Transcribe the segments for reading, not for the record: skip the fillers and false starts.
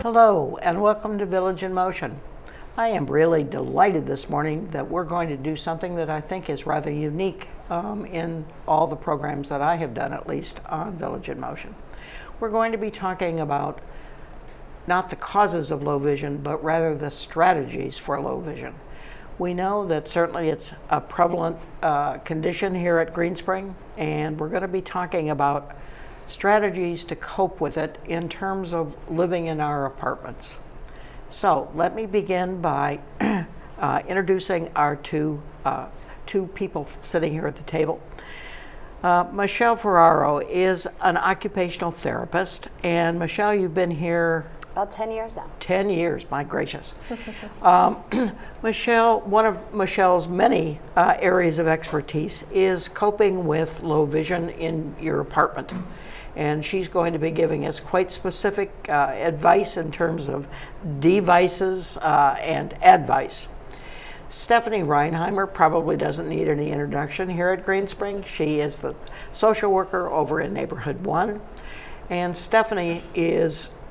Hello and welcome to Village in Motion. I am really delighted this morning that we're going to do something that I think is rather unique in all the programs that I have done, at least on Village in Motion. We're going to be talking about not the causes of low vision, but rather the strategies for low vision. We know that certainly it's a prevalent condition here at Green Spring, and we're going to be talking about strategies to cope with it in terms of living in our apartments. So let me begin by introducing our two people sitting here at the table. Marcia Ferrao is an occupational therapist, and Michelle, you've been here about 10 years now. 10 years, my gracious. Michelle, one of Michelle's many areas of expertise is coping with low vision in your apartment. And she's going to be giving us quite specific advice in terms of devices and advice. Stephanie Rheinheimer probably doesn't need any introduction here at Green Spring. She is the social worker over in Neighborhood 1. And Stephanie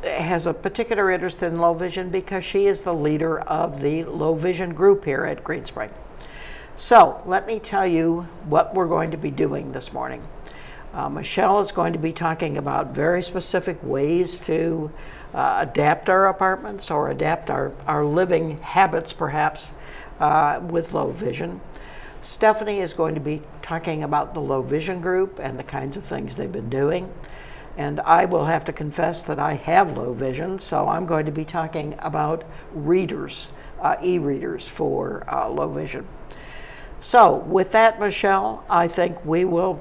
has a particular interest in low vision because she is the leader of the low vision group here at Green Spring. So let me tell you what we're going to be doing this morning. Michelle is going to be talking about very specific ways to adapt our apartments or adapt our living habits perhaps with low vision. Stephanie is going to be talking about the low vision group and the kinds of things they've been doing. And I will have to confess that I have low vision, so I'm going to be talking about readers, e-readers for low vision. So with that, Michelle, I think we will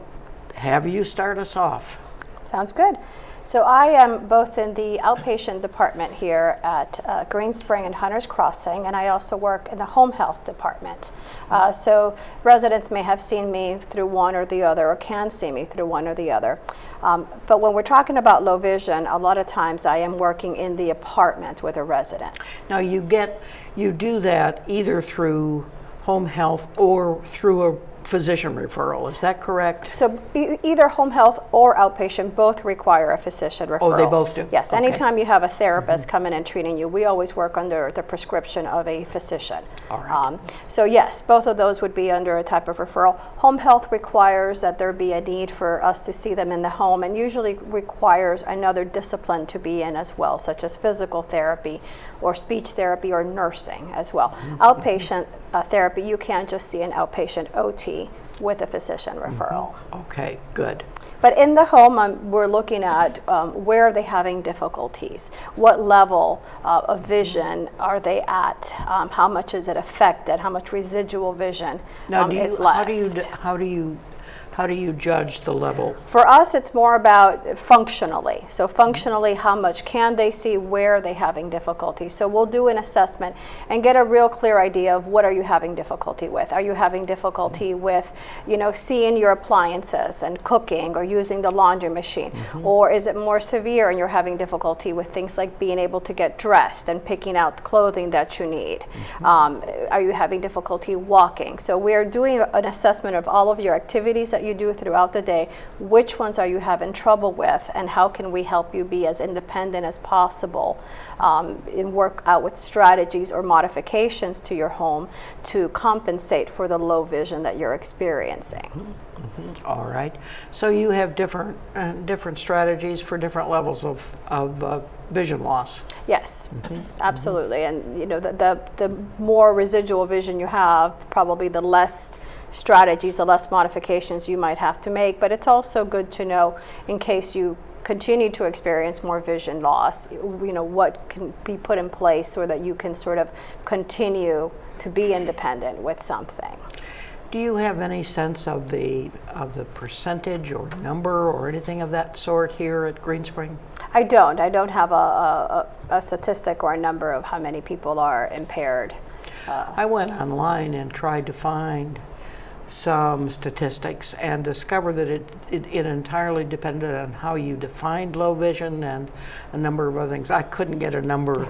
have you start us off. Sounds good. So I am both in the outpatient department here at Green Spring and Hunters Crossing, and I also work in the home health department. So residents may have seen me through one or the other, or can see me through one or the other. But when we're talking about low vision, a lot of times I am working in the apartment with a resident. Now you do that either through home health or through a physician referral, is that correct? So either home health or outpatient both require a physician referral. Oh, they both do? Yes, Okay. Anytime you have a therapist coming and treating you, we always work under the prescription of a physician. All right. So yes, both of those would be under a type of referral. Home health requires that there be a need for us to see them in the home, and usually requires another discipline to be in as well, such as physical therapy or speech therapy or nursing as well. Outpatient therapy, you can't just see an outpatient OT with a physician referral. Okay, good. But in the home, we're looking at where are they having difficulties? What level of vision are they at? How much is it affected? How much residual vision is left? How do you judge the level? For us, it's more about functionally. So functionally, how much can they see? Where are they having difficulty? So we'll do an assessment and get a real clear idea of what are you having difficulty with. Are you having difficulty with, seeing your appliances and cooking or using the laundry machine? Or is it more severe and you're having difficulty with things like being able to get dressed and picking out clothing that you need? Are you having difficulty walking? So we're doing an assessment of all of your activities that you do throughout the day. Which ones are you having trouble with, and how can we help you be as independent as possible and work out with strategies or modifications to your home to compensate for the low vision that you're experiencing. All right. So you have different strategies for different levels of vision loss. Yes, absolutely. And the more residual vision you have, probably the less strategies, the less modifications you might have to make. But it's also good to know, in case you continue to experience more vision loss, what can be put in place so that you can sort of continue to be independent with something. Do you have any sense of the percentage or number or anything of that sort here at Green Spring? I don't have a statistic or a number of how many people are impaired. I went online and tried to find some statistics and discovered that it entirely depended on how you defined low vision and a number of other things. I couldn't get a number.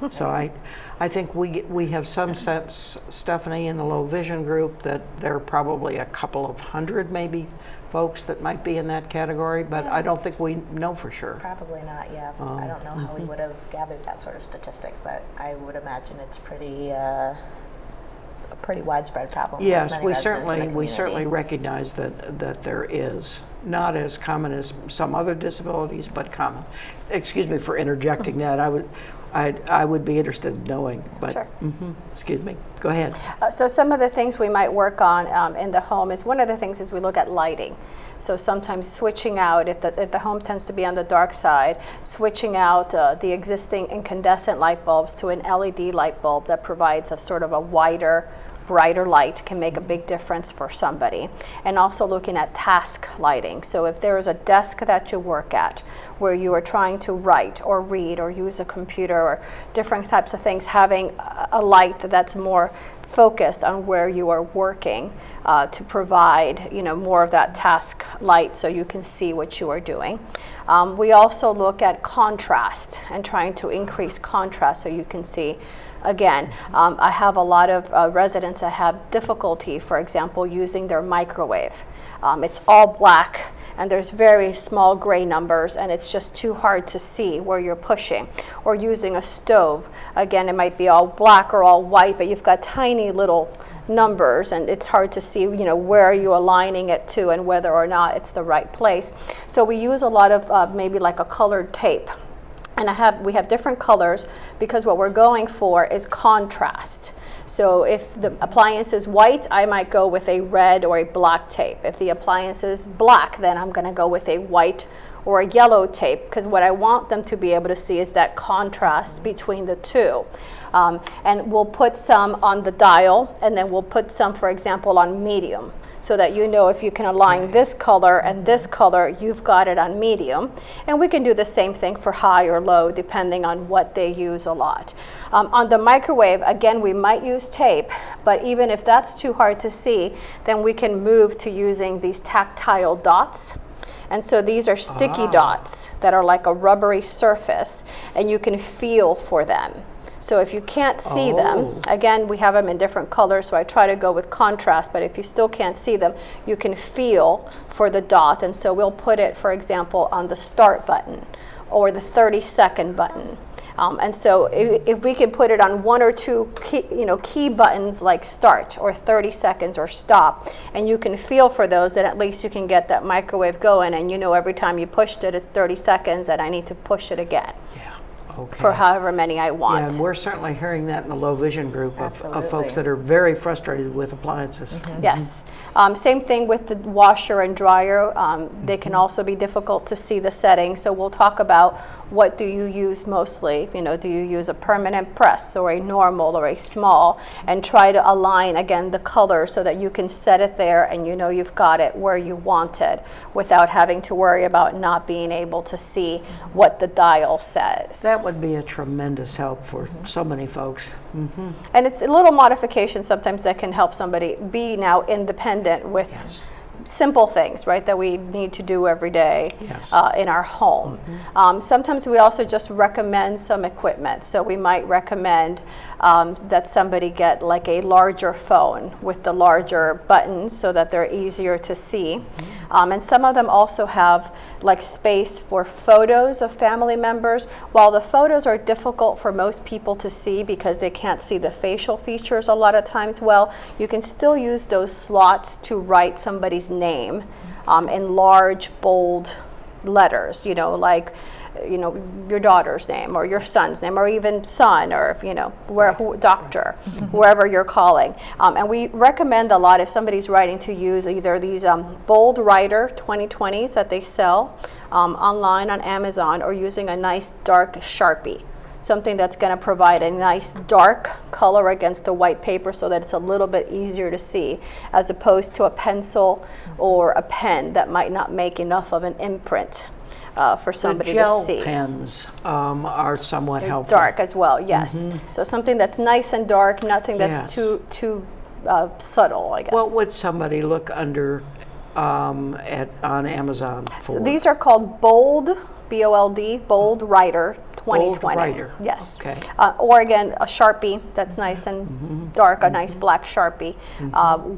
So I think we have some sense, Stephanie, in the low vision group, that there are probably a couple of hundred maybe folks that might be in that category, but I don't think we know for sure. Probably not, yeah. I don't know how we would have gathered that sort of statistic, but I would imagine it's pretty a pretty widespread problem. Yes, with many we residents in the certainly community. recognize that there is. Not as common as some other disabilities, but common. Excuse me for interjecting that. I would be interested in knowing, but Sure. Excuse me. Go ahead. So some of the things we might work on in the home is, one of the things is we look at lighting. So sometimes switching out, if the home tends to be on the dark side, switching out the existing incandescent light bulbs to an LED light bulb that provides a sort of a wider, brighter light can make a big difference for somebody. And also looking at task lighting. So if there is a desk that you work at where you are trying to write or read or use a computer or different types of things, having a light that's more focused on where you are working to provide, more of that task light so you can see what you are doing. We also look at contrast and trying to increase contrast so you can see. Again, I have a lot of residents that have difficulty, for example, using their microwave. It's all black and there's very small gray numbers and it's just too hard to see where you're pushing. Or using a stove, again, it might be all black or all white, but you've got tiny little numbers and it's hard to see, where you're aligning it to and whether or not it's the right place. So we use a lot of maybe like a colored tape. And we have different colors because what we're going for is contrast. So if the appliance is white, I might go with a red or a black tape. If the appliance is black, then I'm going to go with a white or a yellow tape, because what I want them to be able to see is that contrast between the two. And we'll put some on the dial, and then we'll put some, for example, on medium, so that if you can align this color and this color, you've got it on medium. And we can do the same thing for high or low, depending on what they use a lot. On the microwave, again, we might use tape, but even if that's too hard to see, then we can move to using these tactile dots. And so these are sticky dots that are like a rubbery surface, and you can feel for them. So if you can't see them, again, we have them in different colors, so I try to go with contrast, but if you still can't see them, you can feel for the dot. And so we'll put it, for example, on the start button or the 30-second button. And so if we can put it on one or two key buttons like start or 30 seconds or stop, and you can feel for those, then at least you can get that microwave going, and every time you pushed it, it's 30 seconds and I need to push it again. Okay. For however many I want. Yeah, and we're certainly hearing that in the low vision group of Absolutely. folks that are very frustrated with appliances. Yes. Same thing with the washer and dryer. They can also be difficult to see the settings. So we'll talk about what do you use mostly. Do you use a permanent press or a normal or a small, and try to align, again, the color so that you can set it there and you've got it where you want it without having to worry about not being able to see what the dial says. That would be a tremendous help for so many folks. And it's a little modification sometimes that can help somebody be now independent with simple things, right, that we need to do every day in our home. Sometimes we also just recommend some equipment. So we might recommend that somebody get like a larger phone with the larger buttons so that they're easier to see. And some of them also have like space for photos of family members. While the photos are difficult for most people to see because they can't see the facial features a lot of times, well, you can still use those slots to write somebody's name in large, bold letters, like your daughter's name or your son's name, or even son, or doctor, whoever you're calling. And we recommend a lot, if somebody's writing, to use either these bold writer 2020s that they sell online on Amazon, or using a nice dark Sharpie, something that's going to provide a nice dark color against the white paper so that it's a little bit easier to see, as opposed to a pencil or a pen that might not make enough of an imprint for somebody to see. The gel pens are somewhat helpful. Dark as well, yes. So something that's nice and dark, nothing that's too subtle, I guess. What would somebody look under on Amazon for? So these are called Bold, B-O-L-D, Bold Writer 2020. Bold Writer. Yes. Okay. Or again, a Sharpie that's nice and dark, a nice black Sharpie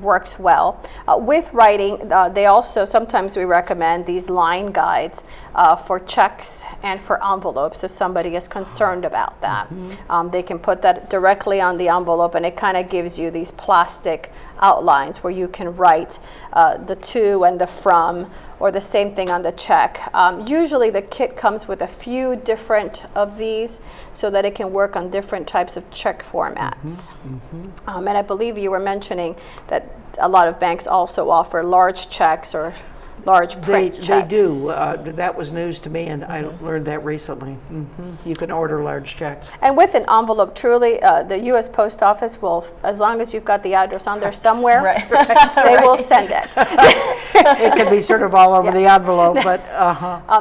works well. With writing, they also, sometimes we recommend these line guides for checks and for envelopes if somebody is concerned about that. They can put that directly on the envelope, and it kind of gives you these plastic outlines where you can write the to and the from, or the same thing on the check. Usually the kit comes with a few different of these so that it can work on different types of check formats. And I believe you were mentioning that a lot of banks also offer large checks or large print checks. They do. That was news to me, and I learned that recently. You can order large checks. And with an envelope, truly, the U.S. Post Office will, as long as you've got the address on there somewhere, they will send it. It can be sort of all over the envelope, but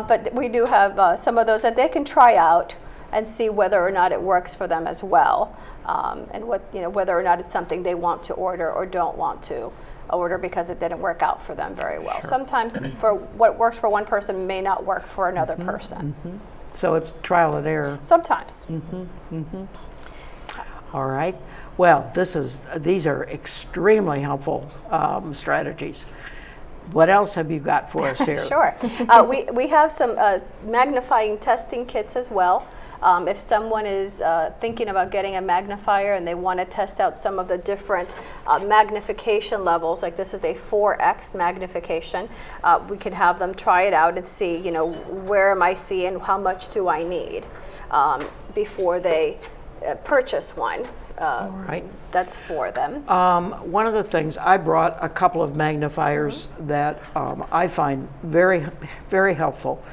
but we do have some of those that they can try out and see whether or not it works for them as well, and whether or not it's something they want to order or don't want to order because it didn't work out for them very well. Sometimes for what works for one person may not work for another person. so it's trial and error. Sometimes. All right. Well, these are extremely helpful strategies. What else have you got for us here? Sure. We have some magnifying testing kits as well. If someone is thinking about getting a magnifier and they want to test out some of the different magnification levels, like this is a 4x magnification, we can have them try it out and see, where am I seeing, how much do I need before they purchase one. All right. That's for them. One of the things, I brought a couple of magnifiers that I find very, very helpful.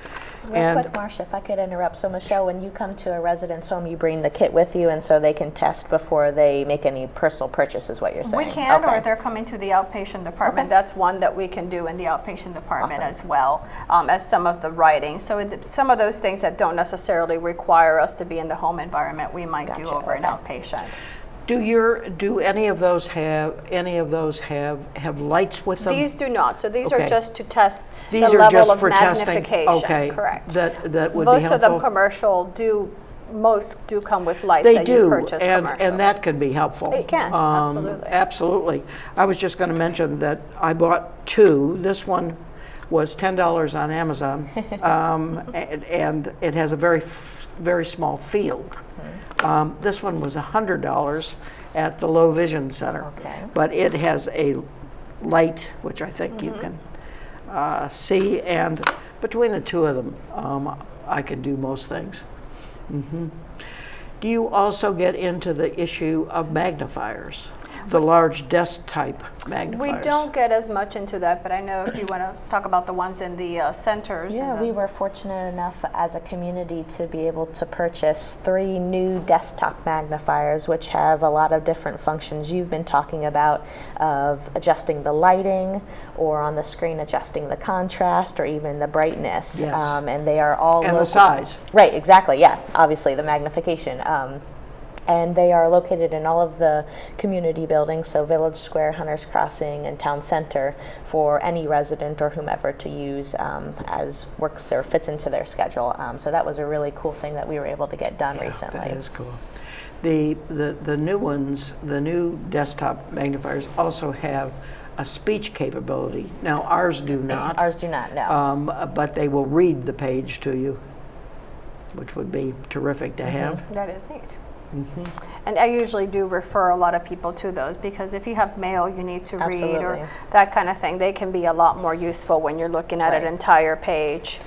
Real quick, Marcia, if I could interrupt. So, Michelle, when you come to a resident's home, you bring the kit with you, and so they can test before they make any personal purchase, is what you're saying? We can, or if they're coming to the outpatient department, that's one that we can do in the outpatient department as well, as some of the writing. So some of those things that don't necessarily require us to be in the home environment, we might do over an outpatient. Do any of those have lights with them? These do not. So these are just to test the level just of for magnification. Testing. Okay. Correct. That would Most be helpful. of them commercial most do come with lights They that do, you purchase commercial. and that can be helpful. It can, absolutely. Absolutely. I was just going to mention that I bought two. This one was $10 on Amazon, and it has a very small field. This one was $100 at the Low Vision Center, but it has a light, which I think you can see, and between the two of them, I can do most things. Do you also get into the issue of magnifiers, the large desk type magnifiers? We don't get as much into that, but I know if you want to talk about the ones in the centers. Yeah, we were fortunate enough as a community to be able to purchase 3 new desktop magnifiers, which have a lot of different functions you've been talking about, of adjusting the lighting, or on the screen adjusting the contrast, or even the brightness. Yes. And they are all and the size. Right, exactly, yeah, obviously the magnification. And they are located in all of the community buildings, so Village Square, Hunters Crossing, and Town Center, for any resident or whomever to use as works or fits into their schedule. So that was a really cool thing that we were able to get done recently. That is cool. The new ones, the new desktop magnifiers, also have a speech capability. Now ours do not. Ours do not, no. But they will read the page to you, which would be terrific to have. That is neat. And I usually do refer a lot of people to those, because if you have mail you need to read or that kind of thing, they can be a lot more useful when you're looking at an entire page.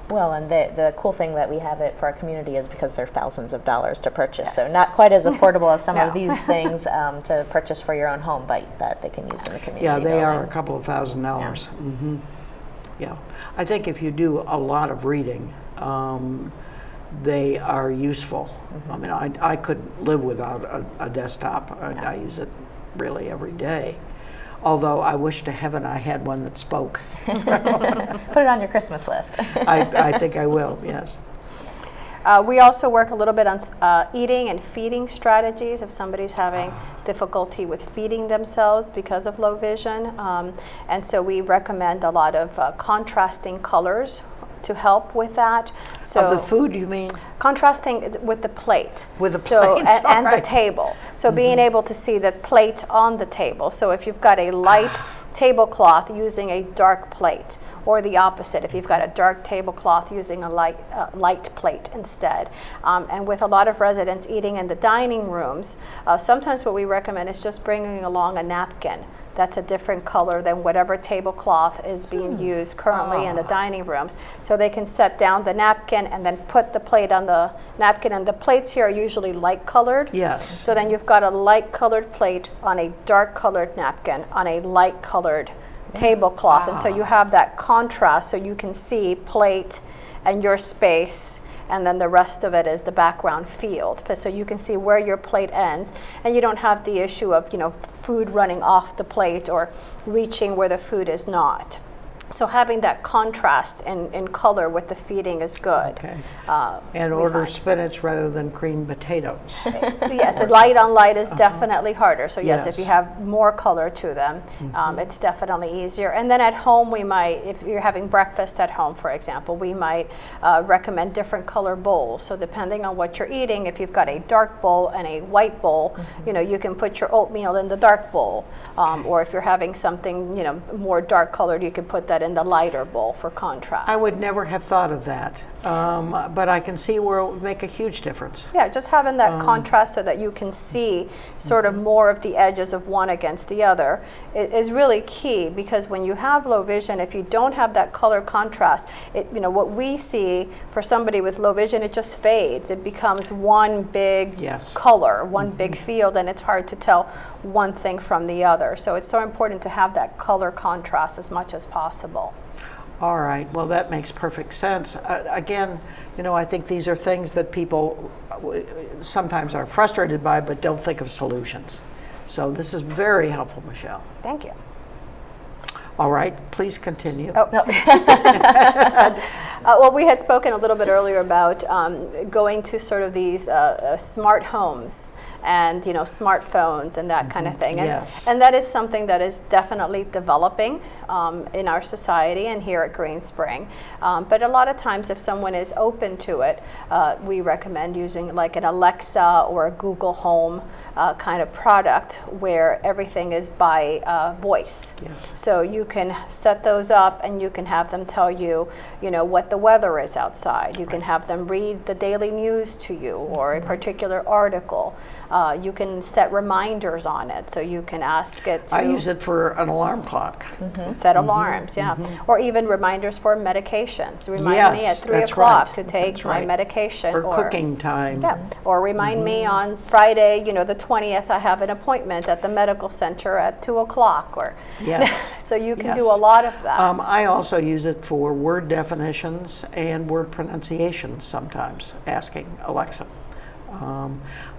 Well, and the cool thing that we have it for our community is because they're thousands of dollars to purchase, so not quite as affordable as some of these things to purchase for your own home, but that they can use in the community. Yeah, they are a couple of $1,000s. Yeah, I think if you do a lot of reading, they are useful. I mean, I couldn't live without a desktop. I use it really every day. Although I wish to heaven I had one that spoke. Put it on your Christmas list. I think I will, yes. We also work a little bit on eating and feeding strategies if somebody's having difficulty with feeding themselves because of low vision. And so we recommend a lot of contrasting colors to help with that. So Of the food, you mean? contrasting with the plate. With the so, plates, and all the right. table. So being able to see the plate on the table. So if you've got a light tablecloth using a dark plate, or the opposite, if you've got a dark tablecloth using a light plate instead. And with a lot of residents eating in the dining rooms, sometimes what we recommend is just bringing along a napkin that's a different color than whatever tablecloth is being used currently in the dining rooms. So they can set down the napkin and then put the plate on the napkin. And the plates here are usually light colored. Yes. So then you've got a light colored plate on a dark colored napkin on a light colored tablecloth. And so you have that contrast so you can see plate and your space, and then the rest of it is the background field. So you can see where your plate ends, and you don't have the issue of, food running off the plate or reaching where the food is not. So having that contrast in color with the feeding is good. Okay. we And order find. spinach rather than creamed potatoes. Yes, light on light is definitely harder. So yes, if you Yes. have more color to them, it's definitely easier. And then at home, we might, if you're having breakfast at home, for example, we might recommend different color bowls. So depending on what you're eating, if you've got a dark bowl and a white bowl, you can put your oatmeal in the dark bowl. Or if you're having something, more dark colored, you can put that in the lighter bowl for contrast. I would never have thought of that, but I can see where it would make a huge difference. Yeah, just having that contrast so that you can see sort of more of the edges of one against the other is really key, because when you have low vision, if you don't have that color contrast, what we see for somebody with low vision, it just fades. It becomes one big Yes. color, one big field, and it's hard to tell one thing from the other. So it's so important to have that color contrast as much as possible. All right, well, that makes perfect sense. Again, I think these are things that people sometimes are frustrated by but don't think of solutions. So this is very helpful, Michelle. Thank you. All right, please continue. Oh. Well, we had spoken a little bit earlier about going to sort of these smart homes and smartphones and that kind of thing. And, Yes. and that is something that is definitely developing in our society and here at Green Spring. But a lot of times if someone is open to it, we recommend using like an Alexa or a Google Home kind of product where everything is by voice. Yes. So you can set those up and you can have them tell you, what the weather is outside. You can have them read the daily news to you or a particular article. You can set reminders on it, so you can ask it to I use it for an alarm clock. set alarms, or even reminders for medications. Remind me at Yes, 3 that's o'clock right. to take That's my right. medication. For cooking time. Yeah, or remind me on Friday, the 20th, I have an appointment at the medical center at 2 o'clock. Or Yes. so you can Yes. do a lot of that. I also use it for word definitions and word pronunciations sometimes, asking Alexa.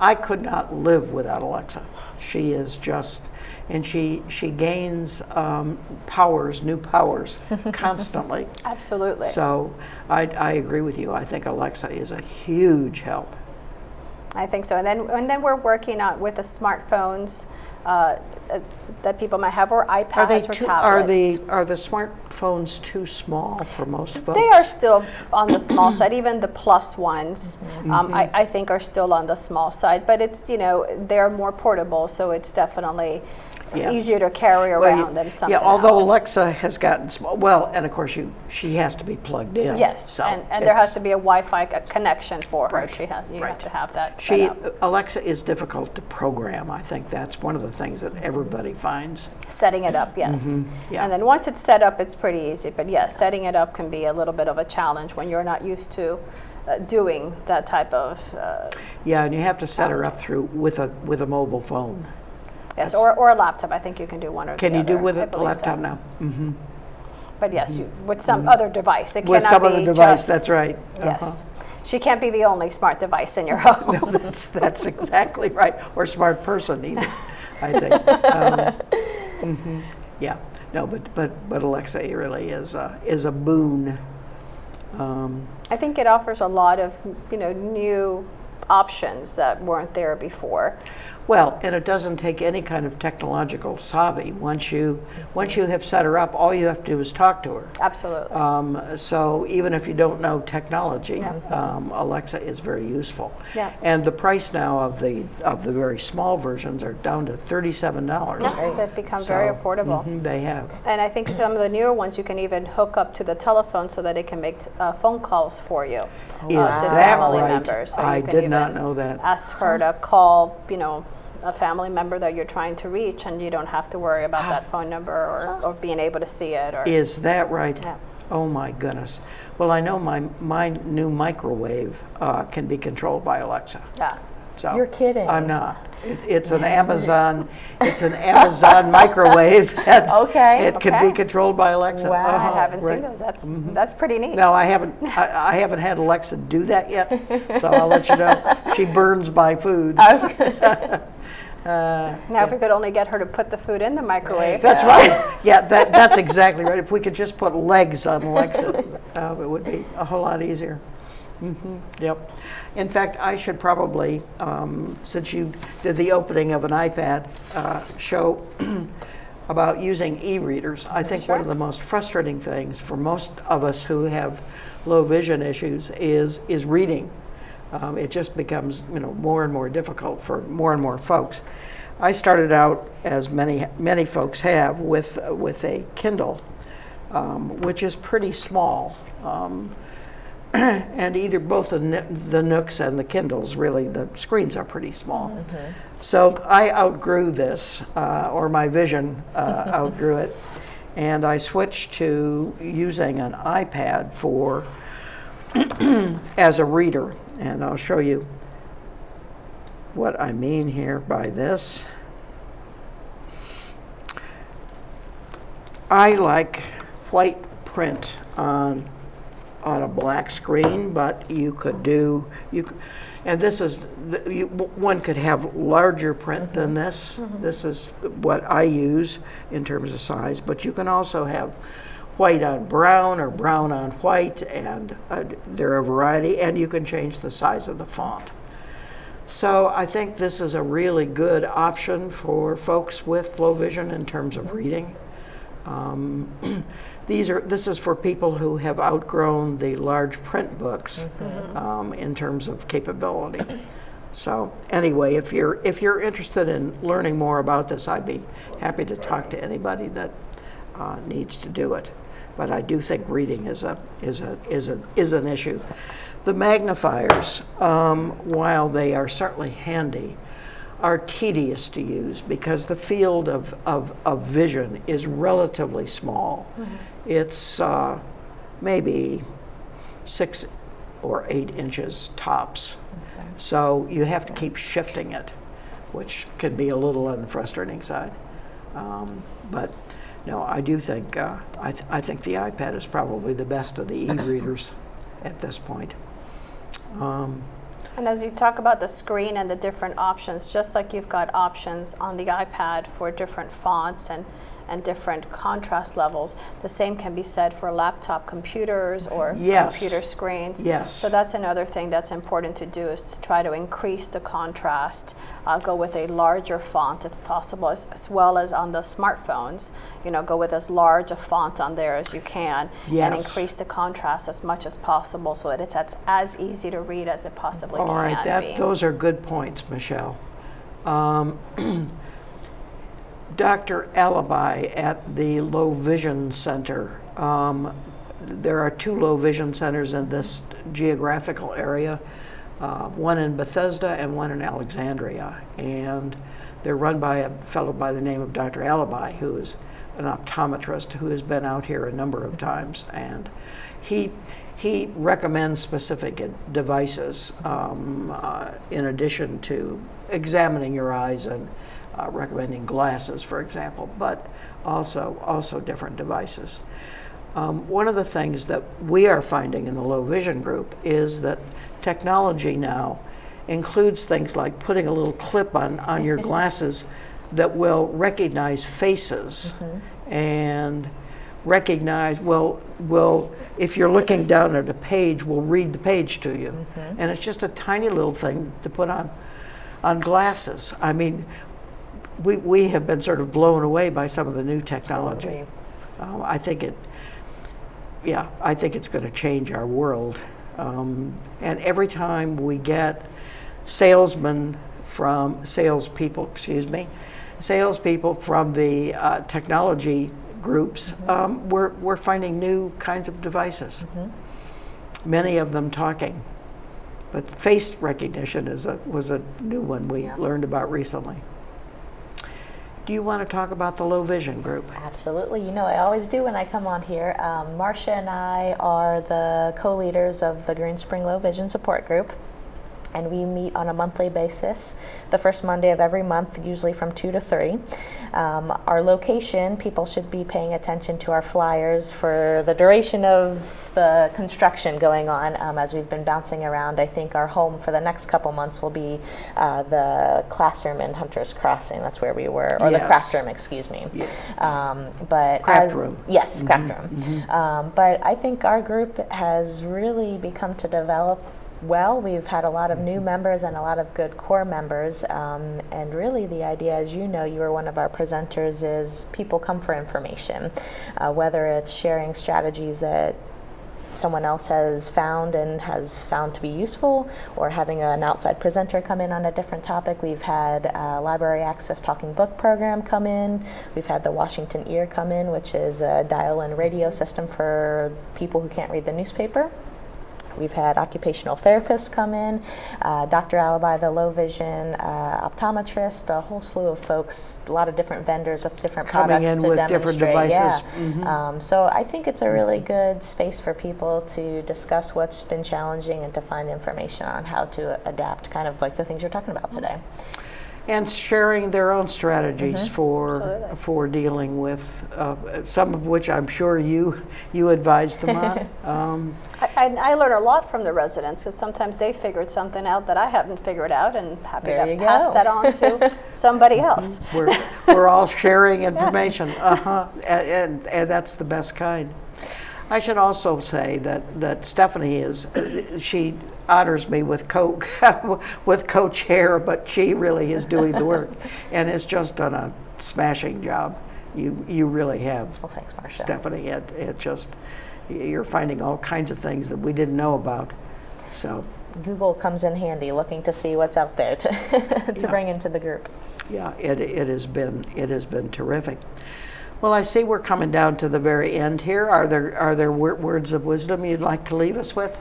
I could not live without Alexa. She is just, and she gains new powers constantly. Absolutely. So I agree with you. I think Alexa is a huge help. I think so. And then we're working on with the smartphones that people might have, or iPads or tablets. Are the smartphones too small for most folks? They are still on the small side. Even the plus ones, I think, are still on the small side. But it's they're more portable, so it's definitely Yes. easier to carry around than something although else. Alexa has gotten small. Well, and of course she has to be plugged in. Yes, so and there it's- has to be a Wi-Fi connection for her. Right, You right. have to have that set She up. Alexa is difficult to program. I think that's one of the things that everybody finds. Setting it up, yes. yeah. And then once it's set up, it's pretty easy. But yes, setting it up can be a little bit of a challenge when you're not used to doing that type of Yeah, and you have to set her up with a mobile phone. yes, or a laptop. I think you can do one or the Can other. you do with I a believe laptop so. now? Mm-hmm. But yes, with some other device. It With cannot some be other device, just- that's right. Yes. She can't be the only smart device in your home. No, that's exactly right. Or smart person either, I think. Yeah. No, but Alexa really is a boon I think it offers a lot of, new options that weren't there before. Well, and it doesn't take any kind of technological savvy. Once you have set her up, all you have to do is talk to her. Absolutely. So even if you don't know technology, Alexa is very useful. Yeah. And the price now of the very small versions are down to $37. Yeah, they've become very affordable. They have. And I think some of the newer ones you can even hook up to the telephone so that it can make phone calls for you. Is to that family right? members. So I you can did not even know that. ask her to call, a family member that you're trying to reach, and you don't have to worry about that phone number or being able to see it. Or Is that right? Yeah. Oh my goodness. Well, I know my new microwave can be controlled by Alexa. Yeah. So You're kidding. I'm not. It's an Amazon. It's an Amazon microwave. Okay. It can Okay. be controlled by Alexa. Wow. I Uh-huh, haven't right. seen those. That's pretty neat. No, I haven't. I haven't had Alexa do that yet. So I'll let you know. She burns my food. I was gonna, Now, if we could only get her to put the food in the microwave. That's right. Yeah, that's exactly right. If we could just put legs on Alexa, it would be a whole lot easier. Yep. In fact, I should probably, since you did the opening of an iPad, show about using e-readers. I think one of the most frustrating things for most of us who have low vision issues is reading. It just becomes more and more difficult for more and more folks. I started out, as many folks have, with a Kindle, which is pretty small. And either both the Nooks and the Kindles, really, the screens are pretty small. So I outgrew this, or my vision outgrew it, and I switched to using an iPad for as a reader. And I'll show you what I mean here by this. I like white print on a black screen, but you could do, and this is, one could have larger print than this. This is what I use in terms of size, but you can also have white on brown or brown on white, and there are a variety, and you can change the size of the font. So I think this is a really good option for folks with low vision in terms of reading. This is for people who have outgrown the large print books in terms of capability. So anyway, if you're interested in learning more about this, I'd be happy to talk to anybody that needs to do it. But I do think reading is an issue. The magnifiers, while they are certainly handy, are tedious to use because the field of vision is relatively small. It's maybe 6 or 8 inches tops. So you have to keep shifting it, which can be a little on the frustrating side. But no, I do think I think the iPad is probably the best of the e-readers at this point. And as you talk about the screen and the different options, just like you've got options on the iPad for different fonts and different contrast levels, the same can be said for laptop computers or computer screens. Yes. So that's another thing that's important to do, is to try to increase the contrast, go with a larger font if possible, as well as on the smartphones, go with as large a font on there as you can, and increase the contrast as much as possible so that it's as easy to read as it possibly can be. All right, those are good points, Michelle. Dr. Alibi at the Low Vision Center. There are 2 low vision centers in this geographical area, one in Bethesda and one in Alexandria. And they're run by a fellow by the name of Dr. Alibi, who is an optometrist who has been out here a number of times. And he recommends specific devices in addition to examining your eyes and recommending glasses, for example, but also different devices. One of the things that we are finding in the low vision group is that technology now includes things like putting a little clip on your glasses that will recognize faces. And recognize, if you're looking down at a page, we'll read the page to you. And it's just a tiny little thing to put on glasses. I mean, we have been sort of blown away by some of the new technology. I think it's going to change our world. And every time we get salespeople from the technology groups, we're finding new kinds of devices. Many of them talking, but face recognition was a new one we learned about recently. Do you want to talk about the low vision group? Absolutely. You know, I always do when I come on here. Marcia and I are the co-leaders of the Green Spring Low Vision Support Group, and we meet on a monthly basis, the first Monday of every month, usually from 2 to 3. Our location, people should be paying attention to our flyers for the duration of the construction going on. As we've been bouncing around, I think our home for the next couple months will be the classroom in Hunter's Crossing. That's where we were, or the craft room, excuse me. But craft room. Yes, craft room. But I think our group has really become to develop well. We've had a lot of new members and a lot of good core members, and really the idea, as you know, you were one of our presenters, is people come for information, whether it's sharing strategies that someone else has found to be useful, or having an outside presenter come in on a different topic. We've had Library Access Talking Book program come in. We've had the Washington Ear come in, which is a dial-in radio system for people who can't read the newspaper. We've had occupational therapists come in, Dr. Alibi, the low vision optometrist, a whole slew of folks, a lot of different vendors with different coming products in with demonstrate. different devices. So I think it's a really good space for people to discuss what's been challenging and to find information on how to adapt, kind of like the things you're talking about today. And sharing their own strategies for dealing with some of which I'm sure you advise them on. I learn a lot from the residents, because sometimes they figured something out that I haven't figured out, and happy to pass that on to somebody else. We're all sharing information, and that's the best kind. I should also say that Stephanie she honors me with co-chair, but she really is doing the work and has just done a smashing job. You really have. Well, thanks, Marcia. Stephanie. You're finding all kinds of things that we didn't know about. So Google comes in handy, looking to see what's out there to bring into the group. Yeah, it has been terrific. Well, I see we're coming down to the very end here. Are there words of wisdom you'd like to leave us with?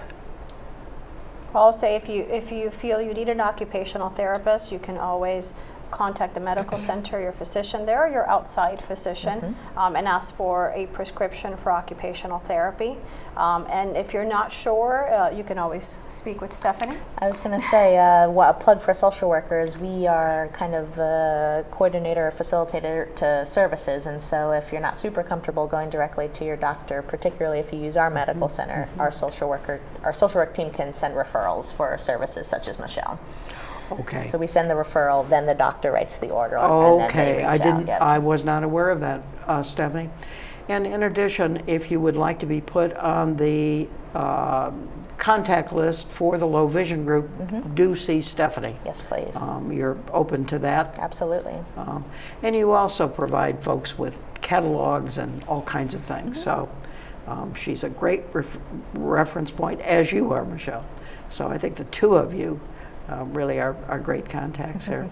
I'll say if you feel you need an occupational therapist, you can always contact the medical center, your physician there, or your outside physician, and ask for a prescription for occupational therapy. And if you're not sure, you can always speak with Stephanie. I was going to say, a plug for social workers, we are kind of the coordinator or facilitator to services, and so if you're not super comfortable going directly to your doctor, particularly if you use our medical center, our social work team can send referrals for services such as Michelle. Okay. So we send the referral, then the doctor writes the order. And then they reach out. I was not aware of that, Stephanie. And in addition, if you would like to be put on the contact list for the low vision group, do see Stephanie. Yes, please. You're open to that. Absolutely. And you also provide folks with catalogs and all kinds of things. So she's a great reference point, as you are, Michelle. So I think the two of you really are great contacts there.